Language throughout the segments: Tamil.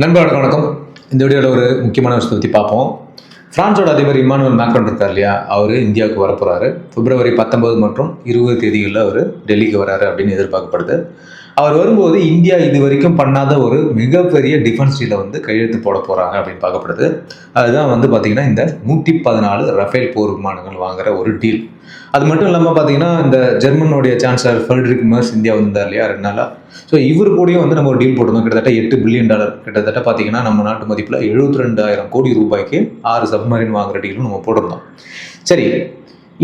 நண்பர்களுக்கு வணக்கம். இந்த வீடியோவில் ஒரு முக்கியமான விஷயத்தை பற்றி பார்ப்போம். பிரான்ஸோட அதிபர் இம்மானுவேல் மேக்ரான் இருக்கார் இல்லையா, அவர் இந்தியாவுக்கு வரப்போகிறாரு. பிப்ரவரி 19 மற்றும் 20 தேதிகளில் அவர் டெல்லிக்கு வராரு அப்படின்னு எதிர்பார்க்கப்படுது. அவர் வரும்போது இந்தியா இது வரைக்கும் பண்ணாத ஒரு மிகப்பெரிய டிஃபென்ஸ் டீலை வந்து கையெழுத்து போட போகிறாங்க அப்படின்னு பார்க்கப்படுது. அதுதான் வந்து பார்த்திங்கன்னா இந்த 114 ரஃபேல் போர் விமானங்கள் வாங்குற ஒரு டீல். அது மட்டும் இல்லாமல் பார்த்தீங்கன்னா இந்த ஜெர்மனுடைய சான்சலர் ஃபெட்ரிக் மெர்ஸ் இந்தியா வந்தார் இல்லையா 2 நாளாக. ஸோ இவர் கூடயும் வந்து நம்ம ஒரு டீல் போட்டிருந்தோம். கிட்டத்தட்ட $8 பில்லியன், கிட்டத்தட்ட பார்த்தீங்கன்னா நம்ம நாட்டு மதிப்பில் 72,000 கோடி ரூபாய்க்கு 6 சப்மரின் வாங்குற டீலும் நம்ம போட்டிருந்தோம். சரி,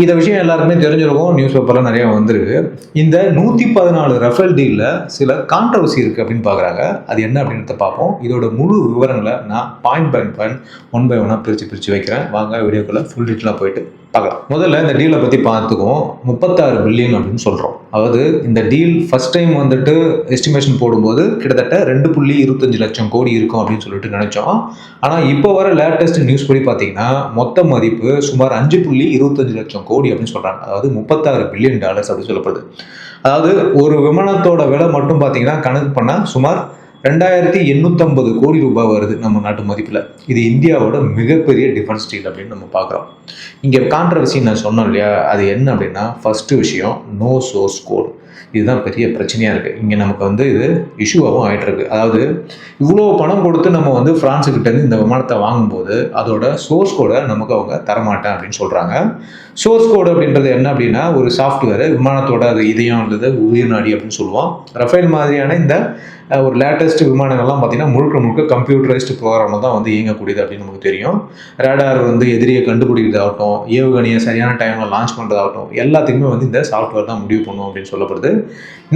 இந்த விஷயம் எல்லாருக்குமே தெரிஞ்சிருக்கும், நியூஸ் பேப்பர்லாம் நிறைய வந்திருக்கு. இந்த 114 ரஃபேல் டீலில் சில கான்ட்ரவர்சி இருக்குது அப்படின்னு பார்க்குறாங்க. அது என்ன அப்படின்றத பார்ப்போம். இதோட முழு விவரங்களை நான் point by point one by ஒன்னாக பிரித்து வைக்கிறேன். வாங்க வீடியோக்குள்ளே ஃபுல் டீட்டெயிலாக போயிட்டு பார்க்கலாம். முதல்ல இந்த டீலை பற்றி பார்த்துக்குவோம். 36 பில்லியன் அப்படின்னு சொல்கிறோம். அதாவது இந்த டீல் ஃபர்ஸ்ட் டைம் வந்துட்டு எஸ்டிமேஷன் போடும்போது கிட்டத்தட்ட 2.25 லட்சம் கோடி இருக்கும் அப்படின்னு சொல்லிட்டு நினைச்சோம். ஆனால் இப்போ வர லேட்டஸ்ட் நியூஸ் படி பார்த்தீங்கன்னா மொத்த மதிப்பு சுமார் 5.25 லட்சம் கோடி அப்படின்னு சொல்கிறாங்க. அதாவது $36 பில்லியன் அப்படின்னு சொல்லப்படுது. அதாவது ஒரு விமானத்தோட விலை மட்டும் பார்த்தீங்கன்னா கணக்கு பண்ணால் சுமார் 2,850 கோடி ரூபாய் வருது நம்ம நாட்டு மதிப்பில். இது இந்தியாவோட மிகப்பெரிய டிஃபென்ஸ் டீல் அப்படின்னு நம்ம பார்க்குறோம். இங்கே கான்ட்ரவர்சி நான் சொன்னோம் இல்லையா, அது என்ன அப்படின்னா ஃபர்ஸ்ட் விஷயம் நோ சோர்ஸ் கோட். இதுதான் பெரிய பிரச்சனையாக இருக்குது. இங்கே நமக்கு வந்து இது இஷ்யூவாகவும் ஆகிட்டுருக்கு. அதாவது இவ்வளோ பணம் கொடுத்து நம்ம வந்து ஃப்ரான்ஸுக்கிட்டேருந்து இந்த விமானத்தை வாங்கும்போது அதோட சோர்ஸ் கோடை நமக்கு அவங்க தரமாட்டேன் அப்படின்னு சொல்கிறாங்க. சோர்ஸ் கோடு அப்படின்றது என்ன அப்படின்னா ஒரு சாஃப்ட்வேர், விமானத்தோட அது இதயம் அல்லது உயிர் நாடி அப்படின்னு சொல்லுவோம். ரஃபேல் மாதிரியான இந்த ஒரு லேட்டஸ்ட் விமானங்கள்லாம் பார்த்தீங்கன்னா முழுக்க கம்ப்யூட்டரைஸ்டு ப்ரோக்ராமில் தான் வந்து இயங்கக்கூடியது அப்படின்னு நமக்கு தெரியும். ரேடார் வந்து எதிரியை கண்டுபிடிக்கிறதாகட்டும், ஏவுகணையை சரியான டைமில் லான்ச் பண்ணுறதாகட்டும், எல்லாத்துக்குமே வந்து இந்த சாஃப்ட்வேர் தான் முடிவு பண்ணும் அப்படின்னு சொல்லப்படுது.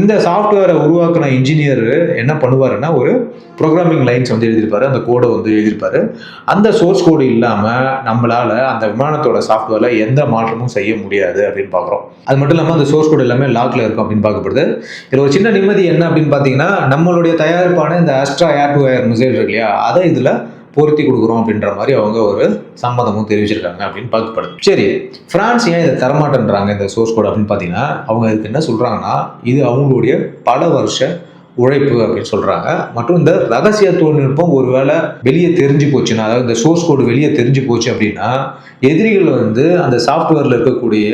இந்த சாஃப்ட்வேரை உருவாக்கின இன்ஜினியர் என்ன பண்ணுவாருன்னா ஒரு ப்ரோக்ராமிங் லைன்ஸ் வந்து எழுதியிருப்பாரு, அந்த கோடை வந்து எழுதியிருப்பாரு. அந்த சோர்ஸ் கோடு இல்லாமல் நம்மளால் அந்த விமானத்தோட சாஃப்ட்வேரில் எந்த மாற்றமும் செய்ய முடியாது அப்படின்னு பார்க்குறோம். அது மட்டும் இல்லாமல் அந்த சோர்ஸ் கோடு எல்லாமே லாக்ல இருக்கும் அப்படின்னு பார்க்கப்படுது. இதில் ஒரு சின்ன நிம்மதி என்ன அப்படின்னு பார்த்தீங்கன்னா நம்மளுடைய தயாரிப்பான இந்த ஆஸ்ட்ரா ஏர் டு ஏர் மிசைல் இருக்கு இல்லையா, அதை இதில் பொருத்தி கொடுக்குறோம் அப்படின்ற மாதிரி அவங்க ஒரு சம்மதமும் தெரிவிச்சிருக்காங்க அப்படின்னு பார்க்கப்படுது. சரி, பிரான்ஸ் ஏன் இதை தரமாட்டேன்றாங்க இந்த சோர்ஸ் கோட் அப்படின்னு பார்த்தீங்கன்னா அவங்க இதுக்கு என்ன சொல்கிறாங்கன்னா இது அவங்களுடைய பல வருஷ உழைப்பு அப்படின்னு சொல்கிறாங்க. மற்றும் இந்த ரகசிய தொழில்நுட்பம் ஒருவேளை வெளியே தெரிஞ்சு போச்சுன்னா, அதாவது இந்த சோர்ஸ் கோடு வெளியே தெரிஞ்சு போச்சு அப்படின்னா எதிரிகள் வந்து அந்த சாஃப்ட்வேரில் இருக்கக்கூடிய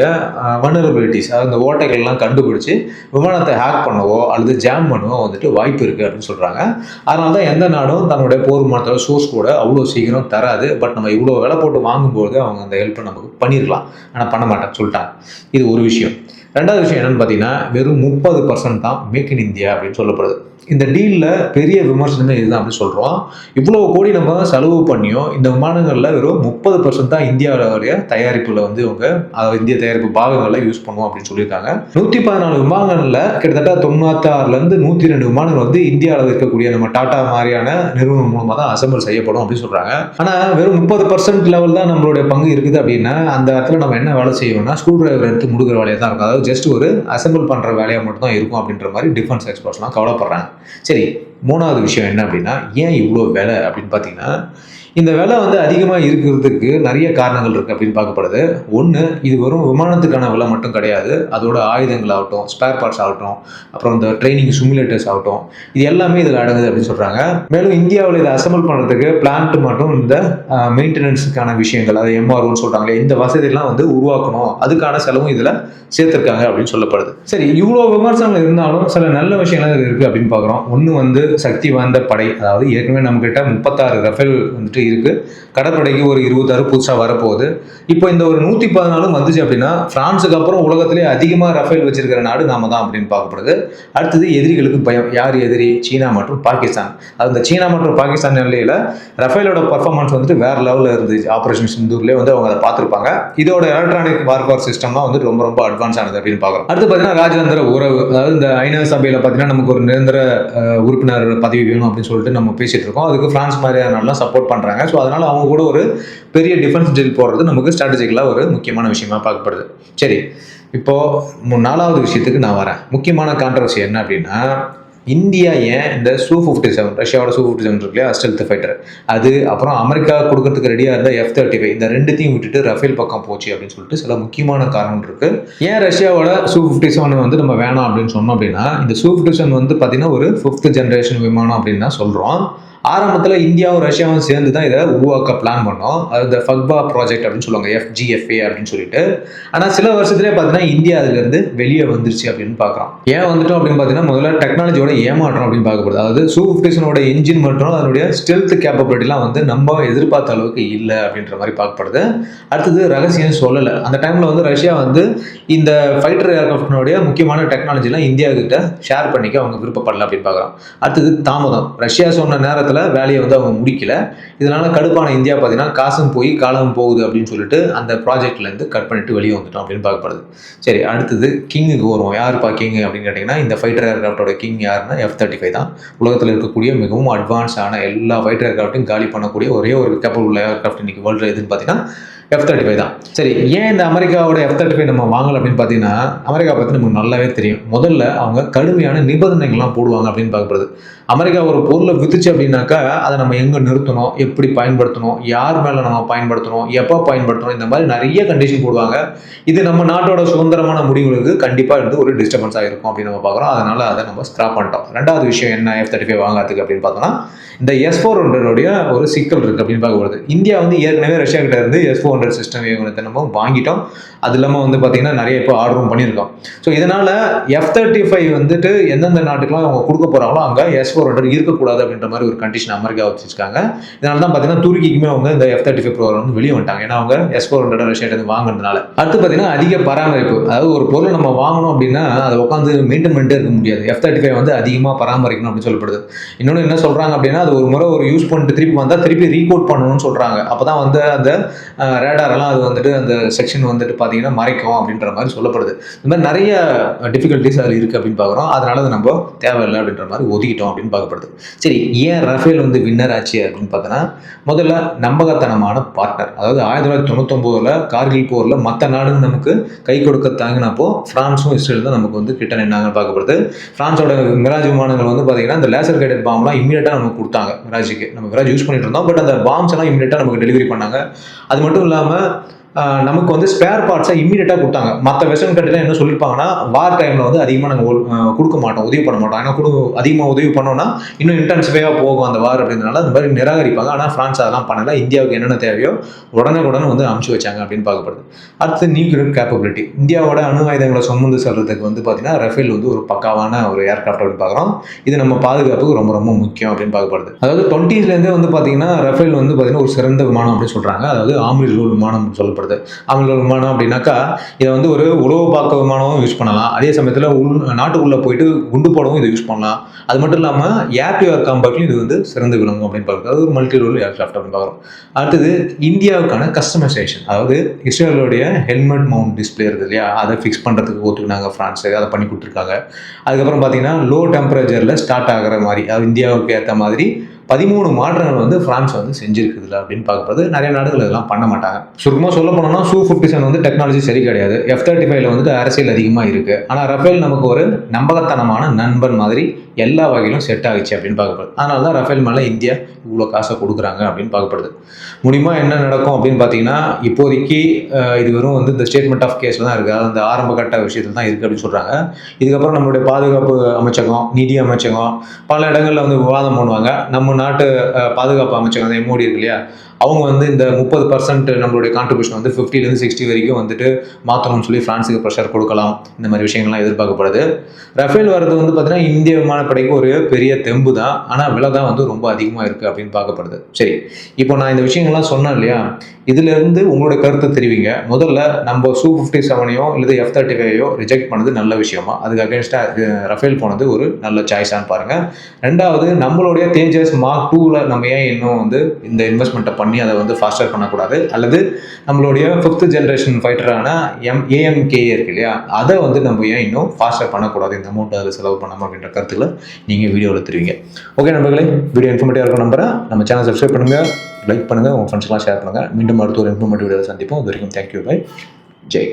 வல்னரபிலிட்டிஸ், அதாவது இந்த ஓட்டைகள்லாம் கண்டுபிடிச்சி விமானத்தை ஹேக் பண்ணவோ அல்லது ஜாம் பண்ணவோ வந்துட்டு வாய்ப்பு இருக்குது அப்படின்னு சொல்கிறாங்க. அதனால தான் எந்த நாடும் தன்னுடைய போர் விமானத்தோட சோர்ஸ் கோடை அவ்வளோ சீக்கிரம் தராது. பட் நம்ம இவ்வளோ விலை போட்டு வாங்கும்போது அவங்க அந்த ஹெல்ப்பை நமக்கு பண்ணியிருக்கலாம், ஆனால் பண்ண மாட்டேன்னு சொல்லிட்டாங்க. இது ஒரு விஷயம். ரெண்டாவது விஷயம் என்னன்னு பார்த்தீங்கன்னா வெறும் 30% தான் மேக் இன் இந்தியா அப்படின்னு சொல்லப்படுது. இந்த டீலில் பெரிய விமர்சனமே இதுதான் அப்படின்னு சொல்கிறோம். இவ்வளோ கோடி நம்ம செலவு பண்ணியும் இந்த விமானங்களில் வெறும் 30% தான் இந்தியாவுடைய தயாரிப்பில் வந்து இவங்க இந்திய தயாரிப்பு பாகங்களில் யூஸ் பண்ணுவோம் அப்படின்னு சொல்லியிருக்காங்க. 114 விமானங்களில் கிட்டத்தட்ட 96லேருந்து 102 விமானங்கள் வந்து இந்தியாவில் இருக்கக்கூடிய நம்ம டாடா மாதிரியான நிறுவனம் மூலமாக தான் அசம்பிள் செய்யப்படும் அப்படின்னு சொல்கிறாங்க. ஆனால் வெறும் 30% லெவல் தான் நம்மளுடைய பங்கு இருக்குது அப்படின்னா அந்த இடத்துல நம்ம என்ன வேலை செய்யணும்னா ஸ்க்ரூ டிரைவர் எடுத்து முடுக்கிற வேலையை தான் இருக்கும். அதாவது ஜஸ்ட் ஒரு அசம்பிள் பண்ணுற வேலையாக மட்டும் தான் இருக்கும் அப்படின்ற மாதிரி டிஃபென்ஸ் எக்ஸ்பர்ட்ஸ்லாம் கவலைப்படுறாங்க. சரி, மூணாவது விஷயம் என்ன அப்படின்னா ஏன் இவ்வளோ விலை அப்படின்னு பார்த்தீங்கன்னா இந்த விலை வந்து அதிகமாக இருக்கிறதுக்கு நிறைய காரணங்கள் இருக்குது அப்படின்னு பார்க்கப்படுது. ஒன்று, இது வெறும் விமானத்துக்கான விலை மட்டும் கிடையாது. அதோட ஆயுதங்கள் ஆகட்டும், ஸ்பேர் பார்ட்ஸ் ஆகட்டும், அப்புறம் இந்த ட்ரைனிங் சிமுலேட்டர்ஸ் ஆகட்டும், இது எல்லாமே இதில் அடங்குது அப்படின்னு சொல்கிறாங்க. மேலும் இந்தியாவில் இதை அசம்பிள் பண்ணுறதுக்கு பிளான்ட் மற்றும் இந்த மெயின்டெனன்ஸுக்கான விஷயங்கள், அது எம்ஆர்ஓன்னு சொல்கிறாங்களே, இந்த வசதியெல்லாம் வந்து உருவாக்கணும், அதுக்கான செலவும் இதில் சேர்த்துருக்காங்க அப்படின்னு சொல்லப்படுது. சரி, இவ்வளோ விமர்சனங்கள் இருந்தாலும் சில நல்ல விஷயங்கள் இருக்குது அப்படின்னு பார்க்குறோம். ஒன்று வந்து சக்தி வாய்ந்த படை, அதாவது ஏற்கனவே நம்மக்கிட்ட 36 ரஃபேல் வந்துட்டு இருக்கு. கடற்படைக்கு ஒரு 26 புதுசாக வரப்போகுது. இப்போ இந்த ஒரு 114 வந்துச்சு அப்படின்னா பிரான்ஸுக்கு அப்புறம் உலகத்திலே அதிகமாக ரஃபேல் வச்சிருக்கிற நாடு நாம தான் அப்படின்னு பார்க்கப்படுது. அடுத்தது எதிரிகளுக்கு பயம். யார் எதிரி? சீனா மற்றும் பாகிஸ்தான். அது இந்த சீனா மற்றும் பாகிஸ்தான் நிலையில ரஃபேலோட பர்ஃபார்மன்ஸ் வந்துட்டு வேற லெவலில் இருந்துச்சு. ஆப்ரேஷன் சிந்தூர்லேயே வந்து அவங்க அதை பார்த்துருப்பாங்க. இதோட எலக்ட்ரானிக் வார்ஃபேர் சிஸ்டம்லாம் வந்து ரொம்ப அட்வான்ஸ் ஆனது அப்படின்னு பார்க்குறோம். அடுத்து பார்த்தீங்கன்னா ராஜதந்திர உறவு, அதாவது இந்த ஐநா சபையில் பார்த்தீங்கன்னா நமக்கு ஒரு நிரந்தர உறுப்பினர் பதவி வேணும் அப்படின்னு சொல்லிட்டு நம்ம பேசிட்டு இருக்கோம். அதுக்கு பிரான்ஸ் மாதிரியான நாடுலாம் சப்போர்ட் பண்ணுறாங்க. ஸோ அதனால அவங்க கூட ஒரு பெரிய டிஃபென்ஸ் டீல் போடுறது நமக்கு ஸ்ட்ராட்டஜிக்கலாக ஒரு முக்கியமான விஷயமா பார்க்கப்படுது. சரி, இப்போ 4வது விஷயத்துக்கு நான் வரேன். முக்கியமான கான்ட்ரவர்சி என்ன அப்படின்னா இந்தியா ஏன் இந்த Su-57, ரஷ்யாவோட Su-57 இருக்கு இல்லையா, ஸ்டெல்த் ஃபைட்டர், அது அப்புறம் அமெரிக்கா கொடுக்கறதுக்கு ரெடியாக இருந்த F-35, இந்த ரெண்டுத்தையும் விட்டுட்டு ரஃபேல் பக்கம் போச்சு அப்படின்னு சொல்லிட்டு சில முக்கியமான காரணம் இருக்கு. ஏன் ரஷ்யாவோட Su-57 வந்து நம்ம வேணாம் அப்படின்னு சொன்னோம் அப்படின்னா இந்த Su-57 வந்து பார்த்தீங்கன்னா ஒரு 5th ஜென்ரேஷன் விமானம் அப்படின்னு தான் சொல்கிறோம். ஆரம்பத்தில் இந்தியாவும் ரஷ்யாவும் சேர்ந்து தான் இதை உருவாக்க பிளான் பண்ணோம். அது இந்த ஃபக்பா ப்ராஜெக்ட் அப்படின்னு சொல்லுவாங்க, FGFA அப்படின்னு சொல்லிட்டு. ஆனால் சில வருஷத்துலேயே பார்த்தீங்கன்னா இந்தியா அதுலேருந்து வெளியே வந்துருச்சு அப்படின்னு பார்க்குறோம். ஏன் வந்துட்டோம் அப்படின்னு பார்த்தீங்கன்னா முதல்ல டெக்னாலஜியோட ஏமாற்றம் அப்படின்னு பார்க்கப்படுது. அதாவது Su-57 இன்ஜின் மற்றும் அதனுடைய ஸ்டெல்த் கேப்பபிலிட்டிலாம் வந்து நம்ம எதிர்பார்த்த அளவுக்கு இல்லை அப்படின்ற மாதிரி பார்க்கப்படுது. அடுத்தது ரகசியம் சொல்லலை. அந்த டைமில் வந்து ரஷ்யா வந்து இந்த ஃபைட்டர் ஏர்கிராஃப்டினுடைய முக்கியமான டெக்னாலஜிலாம் இந்தியா கிட்ட ஷேர் பண்ணிக்க அவங்க விருப்பப்படலை அப்படின்னு பார்க்குறோம். அடுத்தது தாமதம். ரஷ்யா சொன்ன நேரத்தில் வேலையை வந்து அவங்க முடிக்கல. இதனால கடுப்பான இந்தியா பார்த்தீங்கன்னா காசும் போய் காலம் போகுது அப்படின்னு சொல்லிட்டு அந்த ப்ராஜெக்ட்லேருந்து கட் பண்ணிட்டு வெளியே வந்துட்டோம் அப்படின்னு பார்க்கப்படுது. சரி, அடுத்தது கிங்குக்கு வருவோம். யாருப்பா கிங் அப்படின்னு கேட்டிங்கன்னா இந்த ஃபைட்டர் ஏர்கிராஃப்டோட கிங் யாருன்னா F-35 தான். உலகத்தில் இருக்கக்கூடிய மிகவும் அட்வான்ஸான எல்லா ஃபைட்டர் ஏர்கிராஃப்டையும் காலி பண்ணக்கூடிய ஒரே ஒரு கேப்பபிள் உள்ள ஏர்கிராஃப்ட் இன்னைக்கு வேர்ல்டு எதுன்னு பார்த்தீங்கன்னா F-35 தான். சரி, ஏன் இந்த அமெரிக்காவோட F-35 நம்ம வாங்கலை அப்படின்னு பார்த்தீங்கன்னா அமெரிக்கா பற்றி நமக்கு நல்லாவே தெரியும். முதல்ல அவங்க கடுமையான நிபந்தனைகள்லாம் போடுவாங்க அப்படின்னு பார்க்கப்படுது. அமெரிக்கா ஒரு பொருளை வித்துச்சு அப்படின்னாக்கா அதை நம்ம எங்கே நிறுத்தணும், எப்படி பயன்படுத்தணும், யார் மேலே நம்ம பயன்படுத்தணும், எப்போ பயன்படுத்தணும், இந்த மாதிரி நிறைய கண்டிஷன் போடுவாங்க. இது நம்ம நாட்டோட சுதந்திரமான முடிவுகளுக்கு கண்டிப்பாக இருந்து ஒரு டிஸ்டர்பன்ஸாக இருக்கும் அப்படின்னு நம்ம பார்க்குறோம். அதனால அதை நம்ம ஸ்கிராப் பண்ணிட்டோம். ரெண்டாவது விஷயம் என்ன F-35 வாங்கிறதுக்கு அப்படின்னு பார்த்தோம்னா இந்த S-400 ஒரு சிக்கல் இருக்குது அப்படின்னு பார்க்கப்படுது. இந்தியா வந்து ஏற்கனவே ரஷ்யா கிட்ட இருந்து S-400 சிஸ்டம் ஏவுகணத்தை நம்ம வாங்கிட்டோம். அது இல்லாமல் வந்து பார்த்தீங்கன்னா நிறைய இப்போ ஆர்டரும் பண்ணியிருக்கோம். ஸோ இதனால் F-35 வந்துட்டு எந்தெந்த நாட்டுக்கெல்லாம் அவங்க கொடுக்க போகிறாங்களோ அங்கே S-400 இருக்கக்கூடாது அப்படின்ற மாதிரி ஒரு கண்டிஷன் அமெரிக்கா வச்சுருக்காங்க. இதனால தான் பார்த்தீங்கன்னா துருக்கிக்குமே அவங்க இந்த F-35 ப்ரோக்ராம் வந்து வெளியே வந்துட்டாங்க. ஏன்னா அவங்க S-400 ரஷ்யாட்ட வாங்கினதுனால. அடுத்து பார்த்தீங்கன்னா அதிக பராமரிப்பு. அதாவது ஒரு பொருள் நம்ம வாங்கணும் அப்படின்னா அதை உட்காந்து மெயின்டைன் பண்ணிட்டே இருக்க முடியாது. F-35 வந்து அதிகமாக பராமரிக்கணும் அப்படின்னு சொல்லப்படுது. இன்னொன்று என்ன சொல்கிறாங்க அப்படின்னா அது ஒரு முறை ஒரு யூஸ் பண்ணிட்டு திருப்பி வந்தால் திருப்பி ரீகோட் பண்ணணும்னு சொல்கிறாங்க. அப்போ தான் வந்து அந்த ரேடாரெல்லாம் அது வந்துட்டு அந்த செக்ஷன் வந்துட்டு பார்த்தீங்கன்னா மறைக்கும் அப்படின்ற மாதிரி சொல்லப்படுது. இந்த மாதிரி நிறைய டிஃபிகல்ட்டிஸ் அதில் இருக்குது அப்படின்னு பார்க்குறோம். அதனால அது நம்ம தேவையில்லை அப்படின்ற மாதிரி ஒதுக்கிட்டோம் அப்படின்னு பார்க்கப்படுது. சரி, ஏன் ரஃபேல் வந்து வின்னர் ஆச்சு அப்படின்னு பார்த்தோன்னா முதல்ல நம்பகத்தனமான பார்ட்னர். அதாவது 1999 கார்கில் போரில் மற்ற நாடுங்க நமக்கு கை கொடுக்க தாங்கினப்போ ஃப்ரான்ஸும் இஸ்ரேல் தான் நமக்கு வந்து கிட்ட நின்னாங்கன்னு பார்க்கப்படுது. ஃப்ரான்ஸோட மிராஜ் விமானங்கள் வந்து பார்த்தீங்கன்னா இந்த லேசர் கைடட் பாம்லாம் இமீடியட்டாக நமக்கு கொடுத்தாங்க. மிராஜுக்கு நம்ம மிராஜ் யூஸ் பண்ணிட்டு இருந்தோம். பட் அந்த பாம்ஸ் எல்லாம் இமீடியட்டாக நமக்கு டெலிவரி பண்ணாங்க. அது மட்டும் இல்லாமல் நமக்கு வந்து ஸ்பேர் பார்ட்ஸை இமீடியட்டாக கொடுத்தாங்க. மற்ற வெஸ்டர்ன் கண்ட்ரிலாம் என்ன சொல்லியிருப்பாங்கன்னா வார் டைமில் வந்து அதிகமாக நாங்கள் கொடுக்க மாட்டோம், உதவி பண்ண மாட்டோம். ஏன்னா அதிகமாக உதவி பண்ணோம்னா இன்னும் இன்டென்சிஃபையாக போகும் அந்த வார் அப்படின்றனால அந்த மாதிரி நிராகரிப்பாங்க. ஆனால் ஃப்ரான்ஸ் அதெல்லாம் பண்ணலை. இந்தியாவுக்கு என்னென்ன தேவையோ உடனே வந்து அமுச்சு வச்சாங்க அப்படின்னு பார்க்கப்படுது. அடுத்து நியூக்ளியர் கேப்பபிலிட்டி. இந்தியாவோட அணு ஆயுதங்களை சுமந்து செல்றதுக்கு வந்து பார்த்தீங்கன்னா ரஃபேல் வந்து ஒரு பக்காவான ஒரு ஏர்கிராஃப்ட் அப்படின்னு பார்க்குறோம். இது நம்ம பாதுகாப்புக்கு ரொம்ப ரொம்ப முக்கியம் அப்படின்னு பார்க்கப்படுது. அதாவது 20ஸ்லேருந்தே வந்து பார்த்தீங்கன்னா ரஃபேல் வந்து பார்த்தீங்கன்னா ஒரு சிறந்த விமானம் அப்படின்னு சொல்கிறாங்க. அதாவது ஆம்ரி ரூல் விமானம் சொல்லப்படுது. ஆம்ரி விமானம் அப்படின்னாக்கா இதை வந்து ஒரு உளவு பார்க்க விமானமும் யூஸ் பண்ணலாம். அதே சமயத்தில் நாட்டுக்குள்ளே போயிட்டு குண்டு போடவும் இதை யூஸ் பண்ணலாம். அது மட்டும் இல்லாமல் ஏர் டு ஏர் காம்பேக்ட்லையும் இது வந்து சிறந்து விளங்கும் அப்படின்னு பார்க்குறது. அது ஒரு மல்டி ரோல் ஏர்கிராஃப்ட் அப்படின்னு பார்க்குறோம். அடுத்தது இந்தியாவுக்கான கஸ்டமைசேஷன். அதாவது இஸ்ரேலுடைய ஹெல்மெட் மவுண்ட் டிஸ்பிளே இருக்குது இல்லையா, அதை ஃபிக்ஸ் பண்ணுறதுக்கு ஒத்துக்கினாங்க ஃப்ரான்ஸு. அதை பண்ணி கொடுத்துருக்காங்க. அதுக்கப்புறம் பார்த்தீங்கன்னா லோ டெம்பரேச்சரில் ஸ்டார்ட் ஆகிற மாதிரி, அது இந்தியாவுக்கு ஏற்ற மாதிரி 13 மாற்றங்கள் வந்து ஃப்ரான்ஸ் வந்து செஞ்சிருக்குதுல அப்படின்னு பார்க்குறது. நிறைய நாடுகள் இதெல்லாம் பண்ண மாட்டாங்க. சுருக்கமாக சொல்ல போனோம்னா Su-57 வந்து டெக்னாலஜி சரி கிடையாது. F-35 வந்துட்டு அரசியல் அதிகமாக இருக்குது. ஆனால் ரஃபேல் நமக்கு ஒரு நம்பகத்தனமான நண்பன் மாதிரி எல்லா வகையிலும் செட் ஆகிச்சு அப்படின்னு பார்க்கப்படுது. அதனால தான் ரஃபேல் மேலே இந்தியா இவ்வளோ காசை கொடுக்குறாங்க அப்படின்னு பார்க்கப்படுது. முடியுமா என்ன நடக்கும் அப்படின்னு பார்த்தீங்கன்னா இப்போதைக்கு இது வெறும் வந்து இந்த ஸ்டேட்மெண்ட் ஆஃப் கேஸில் தான் இருக்குது. அது அந்த ஆரம்ப கட்ட விஷயத்தில் தான் இருக்குது அப்படின்னு சொல்கிறாங்க. இதுக்கப்புறம் நம்மளுடைய பாதுகாப்பு அமைச்சகம், நிதி அமைச்சகம் பல இடங்களில் வந்து விவாதம் பண்ணுவாங்க. நம்ம நாட்டு பாதுகாப்பு அமைச்சகம் அந்த MOD இருக்கு இல்லையா, அவங்க வந்து இந்த 30% நம்மளுடைய கான்ட்ரிபியூஷன் வந்து 50லேருந்து 60 வரைக்கும் வந்துட்டு மாற்றணும்னு சொல்லி ஃப்ரான்ஸுக்கு ப்ரெஷர் கொடுக்கலாம். இந்த மாதிரி விஷயங்கள்லாம் எதிர்பார்க்கப்படுது. ரஃபேல் வரது வந்து பார்த்தீங்கன்னா இந்திய விமானப்படைக்கு ஒரு பெரிய தெம்பு தான். ஆனால் விலை தான் வந்து ரொம்ப அதிகமாக இருக்குது அப்படின்னு பார்க்கப்படுது. சரி, இப்போ நான் இந்த விஷயங்கள்லாம் சொன்னேன் இல்லையா, இதிலிருந்து உங்களுடைய கருத்தை தெரிவிங்க. முதல்ல நம்ம Su-57 இல்லை F-35 ரிஜெக்ட் பண்ணது நல்ல விஷயமா, அதுக்கு அகேன்ஸ்டாக ரஃபேல் போனது ஒரு நல்ல சாய்ஸான்னு பாருங்கள். ரெண்டாவது, நம்மளுடைய தேஜஸ் மார்க் 2ல் நம்ம ஏன் இன்னும் வந்து இந்த இன்வெஸ்ட்மெண்ட்டை பண்ணி அதை வந்து ஃபாஸ்டர் பண்ணக்கூடாது, அல்லது நம்மளுடைய 5th ஜென்ரேஷன் ஃபைட்டரான AMKA இருக்கு இல்லையா, அதை வந்து நம்ம ஏன் இன்னும் ஃபாஸ்டர் பண்ணக்கூடாது, இந்த அமௌண்ட் அதில் செலவு பண்ணாமல் அப்படின்ற கருத்துக்களை நீங்கள் வீடியோவில் தெரிவிங்க. ஓகே நண்பர்களே, வீடியோ இன்ஃபர்மேட்டிவாக இருக்கும் நம்புறேன். நம்ம சேனல் சப்ஸ்கிரைப் பண்ணுங்கள், லைக் பண்ணுங்கள், உங்கள் ஃப்ரெண்ட்ஸ்லாம் ஷேர் பண்ணுங்கள். மீண்டும் அடுத்த ஒரு இன்ஃபர்மேட்டிவ் வீடியோவில் சந்திப்போம். அது வரைக்கும் தேங்க்யூ, பை, ஜெய்.